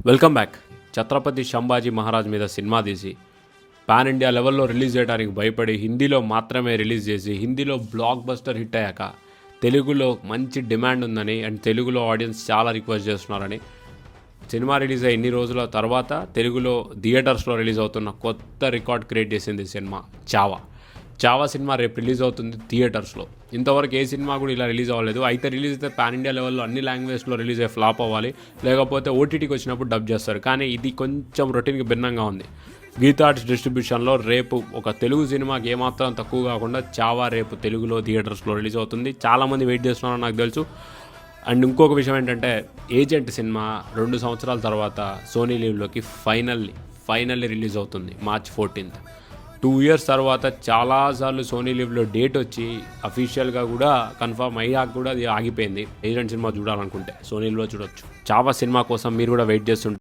Welcome back. Chhatrapati Sambhaji Maharaj మీద cinema తీసి pan India లెవెల్లో రిలీజ్ చేయడానికి భయపడి హిందీలో మాత్రమే రిలీజ్ చేసి హిందీలో బ్లాక్ బస్టర్ హిట్ అయ్యాక తెలుగులో మంచి డిమాండ్ ఉందని అండ్ తెలుగులో ఆడియన్స్ చాలా రిక్వెస్ట్ చేస్తున్నారని సినిమా రిలీజ్ అయ్యి ఇన్ని రోజుల తర్వాత తెలుగులో థియేటర్స్లో రిలీజ్ అవుతున్న కొత్త రికార్డ్ క్రియేట్ చేసింది సినిమా చావా సినిమా రేపు రిలీజ్ అవుతుంది థియేటర్స్లో. ఇంతవరకు ఏ సినిమా కూడా ఇలా రిలీజ్ అవ్వలేదు. అయితే రిలీజ్ అయితే పాన్ ఇండియా లెవెల్లో అన్ని లాంగ్వేజ్లో రిలీజ్ అయ్యి ఫ్లాప్ అవ్వాలి, లేకపోతే ఓటీటీకి వచ్చినప్పుడు డబ్ చేస్తారు. కానీ ఇది కొంచెం రొటీన్కి భిన్నంగా ఉంది. గీతా ఆర్ట్స్ డిస్ట్రిబ్యూషన్లో రేపు ఒక తెలుగు సినిమాకి ఏమాత్రం తక్కువ కాకుండా చావా రేపు తెలుగులో థియేటర్స్లో రిలీజ్ అవుతుంది. చాలామంది వెయిట్ చేస్తున్నారని నాకు తెలుసు. అండ్ ఇంకొక విషయం ఏంటంటే ఏజెంట్ సినిమా 2 సంవత్సరాల తర్వాత సోనీ లీవ్లోకి ఫైనల్లీ రిలీజ్ అవుతుంది March 14th. 2 years తర్వాత చాలాసార్లు సోనీ లీవ్లో డేట్ వచ్చి అఫీషియల్గా కూడా కన్ఫర్మ్ అయ్యాక కూడా అది ఆగిపోయింది. ఏజెంట్ సినిమా చూడాలనుకుంటే సోనీలో చూడొచ్చు. చావా సినిమా కోసం మీరు కూడా వెయిట్ చేస్తుంటారు.